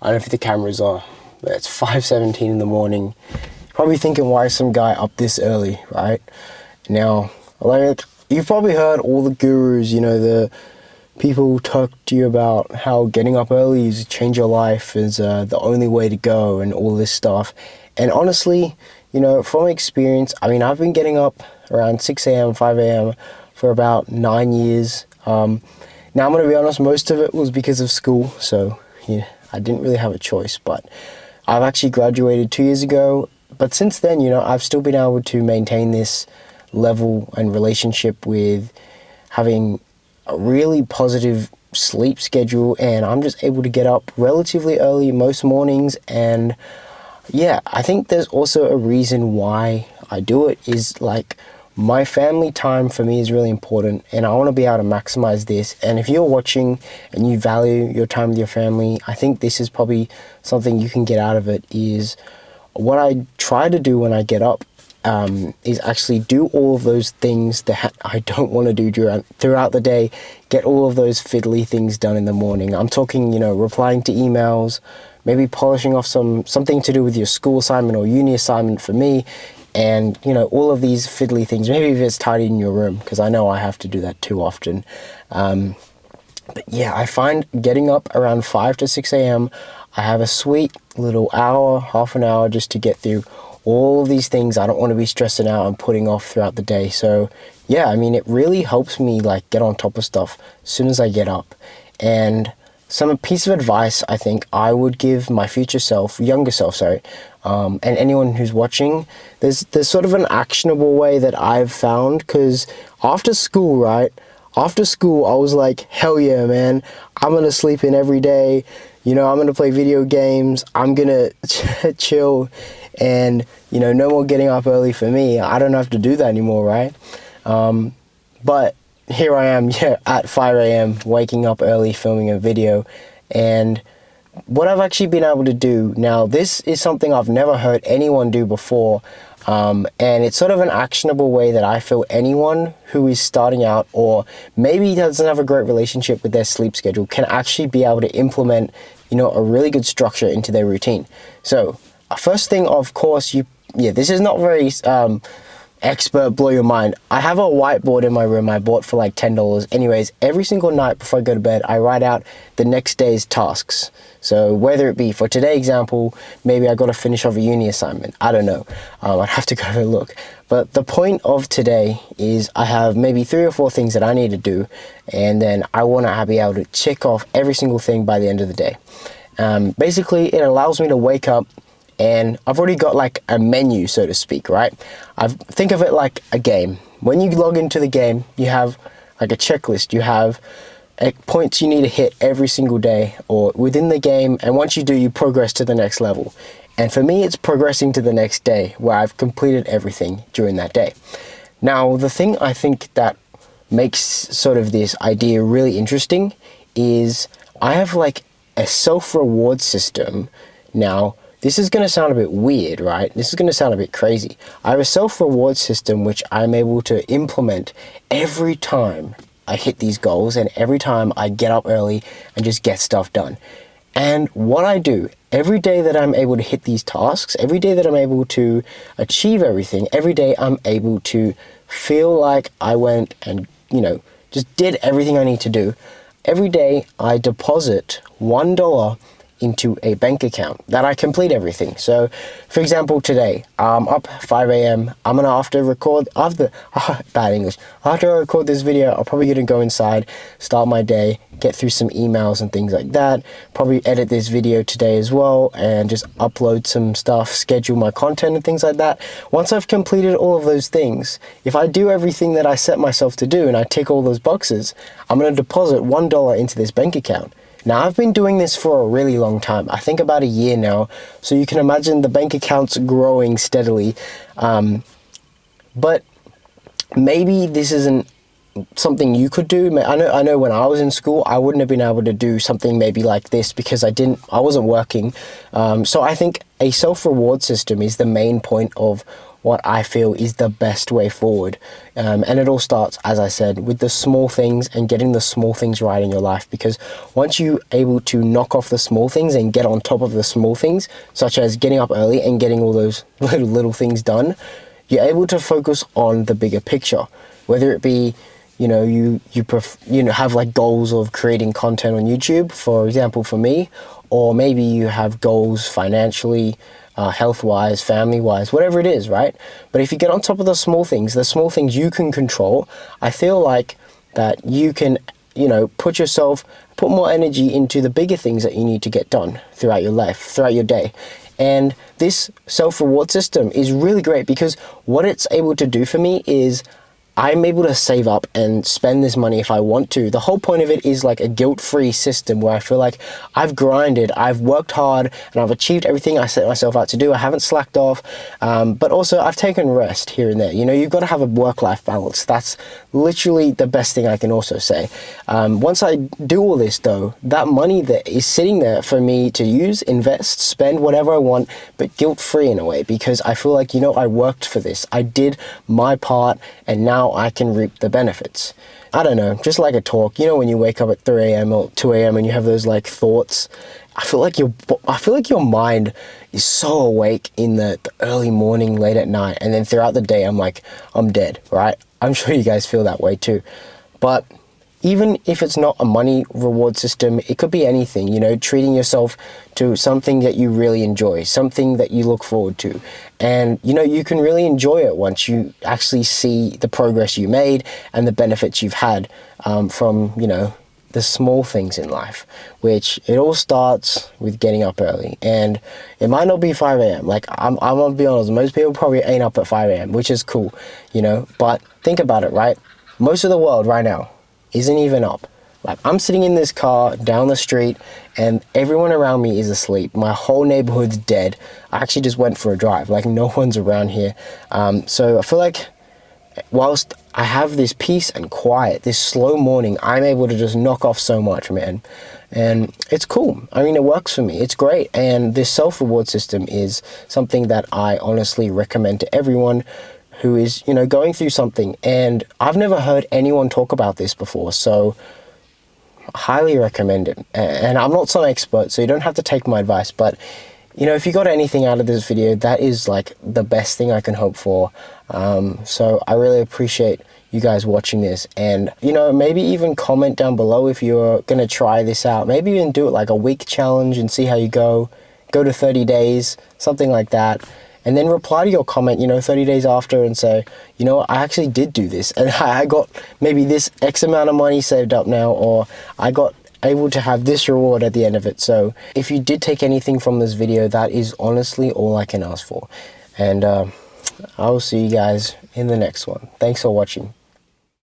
I don't know if the cameras are, but it's 5:17 in the morning. Probably thinking, why is some guy up this early, right? Now, like, you've probably heard all the gurus, you know, the people talk to you about how getting up early is change your life, is the only way to go, and all this stuff. And honestly, you know, from experience, I mean, I've been getting up around 6 a.m., 5 a.m. for about 9 years. Now, I'm going to be honest, most of it was because of school, so yeah, I didn't really have a choice, but I've actually graduated 2 years ago. But since then, you know, I've still been able to maintain this level and relationship with having a really positive sleep schedule, and I'm just able to get up relatively early most mornings. And yeah, I think there's also a reason why I do it, is like, my family time for me is really important, and I want to be able to maximize this. And if you're watching and you value your time with your family, I think this is probably something you can get out of it. Is what I try to do when I get up is actually do all of those things that I don't want to do throughout the day. Get all of those fiddly things done in the morning. I'm talking, you know, replying to emails, maybe polishing off something to do with your school assignment or uni assignment for me. And, you know, all of these fiddly things, maybe if it's tidying your room, because I know I have to do that too often. But yeah, I find getting up around 5 to 6 a.m., I have a sweet little hour, half an hour, just to get through all of these things I don't want to be stressing out and putting off throughout the day. So yeah, I mean, it really helps me like get on top of stuff as soon as I get up. And some piece of advice I think I would give my younger self, and anyone who's watching, there's sort of an actionable way that I've found, because after school, I was like, hell yeah, man, I'm gonna sleep in every day, you know, I'm gonna play video games, I'm gonna chill, and, you know, no more getting up early for me. I don't have to do that anymore, right? But here I am, at 5 a.m. waking up early, filming a video. And what I've actually been able to do now, this is something I've never heard anyone do before, and it's sort of an actionable way that I feel anyone who is starting out, or maybe doesn't have a great relationship with their sleep schedule, can actually be able to implement, you know, a really good structure into their routine. So first thing, of course, this is not very expert, blow your mind. I have a whiteboard in my room I bought for like $10. Anyways, every single night before I go to bed, I write out the next day's tasks. So whether it be, for today's example, maybe I got to finish off a uni assignment. I don't know. I'd have to go have a look. But the point of today is I have maybe 3 or 4 things that I need to do, and then I want to be able to check off every single thing by the end of the day. Basically, it allows me to wake up, and I've already got like a menu, so to speak, right? Think of it like a game. When you log into the game, you have like a checklist. You have points you need to hit every single day or within the game, and once you do, you progress to the next level. And for me, it's progressing to the next day, where I've completed everything during that day. Now, the thing I think that makes sort of this idea really interesting is I have like a self-reward system. Now, this is going to sound a bit weird, right? This is going to sound a bit crazy. I have a self-reward system which I'm able to implement every time I hit these goals, and every time I get up early and just get stuff done. And what I do, every day that I'm able to hit these tasks, every day that I'm able to achieve everything, every day I'm able to feel like I went and, you know, just did everything I need to do. Every day I deposit $1 into a bank account that I complete everything. So for example, today I'm up 5 a.m. I'm gonna after I record this video, I'm probably gonna go inside, start my day, get through some emails and things like that, probably edit this video today as well, and just upload some stuff, schedule my content and things like that. Once I've completed all of those things, if I do everything that I set myself to do and I tick all those boxes, I'm gonna deposit $1 into this bank account. Now, I've been doing this for a really long time, I think about a year now, so you can imagine the bank account's growing steadily. But maybe this isn't something you could do. I know when I was in school, I wouldn't have been able to do something maybe like this because I wasn't working. So I think a self-reward system is the main point of what I feel is the best way forward. And it all starts, as I said, with the small things and getting the small things right in your life, because once you're able to knock off the small things and get on top of the small things, such as getting up early and getting all those little things done, you're able to focus on the bigger picture, whether it be, you know, you have like goals of creating content on YouTube, for example, for me, or maybe you have goals financially, health-wise, family-wise, whatever it is, right? But if you get on top of the small things you can control, I feel like that you can, you know, put more energy into the bigger things that you need to get done throughout your life, throughout your day. And this self-reward system is really great, because what it's able to do for me is I'm able to save up and spend this money if I want to. The whole point of it is like a guilt-free system where I feel like I've grinded, I've worked hard, and I've achieved everything I set myself out to do. I haven't slacked off, but also I've taken rest here and there. You know, you've got to have a work-life balance. That's literally the best thing I can also say. Once I do all this though, that money that is sitting there for me to use, invest, spend whatever I want, but guilt-free in a way, because I feel like, you know, I worked for this. I did my part, and now I can reap the benefits. I don't know, just like a talk, you know, when you wake up at 3 a.m. or 2 a.m. and you have those like thoughts, I feel like your mind is so awake in the early morning, late at night, and then throughout the day, I'm dead, right? I'm sure you guys feel that way too. But even if it's not a money reward system, it could be anything, you know, treating yourself to something that you really enjoy, something that you look forward to. And, you know, you can really enjoy it once you actually see the progress you made and the benefits you've had from, you know, the small things in life, which it all starts with getting up early. And it might not be 5 a.m. Like, I'm gonna be honest, most people probably ain't up at 5 a.m., which is cool, you know, but think about it, right? Most of the world right now isn't even up. Like, I'm sitting in this car down the street and everyone around me is asleep. My whole neighborhood's dead. I actually just went for a drive. Like, no one's around here. So I feel like whilst I have this peace and quiet, this slow morning, I'm able to just knock off so much, man. And it's cool. I mean, it works for me. It's great. And this self-reward system is something that I honestly recommend to everyone who is, you know, going through something. And I've never heard anyone talk about this before, so highly recommend it. And I'm not some expert, so you don't have to take my advice, but, you know, if you got anything out of this video, that is like the best thing I can hope for. So I really appreciate you guys watching this, and, you know, maybe even comment down below if you're gonna try this out. Maybe even do it like a week challenge and see how you go to 30 days, something like that. And then reply to your comment, you know, 30 days after and say, you know, I actually did do this and I got maybe this X amount of money saved up now, or I got able to have this reward at the end of it. So if you did take anything from this video, that is honestly all I can ask for. And I will see you guys in the next one. Thanks for watching.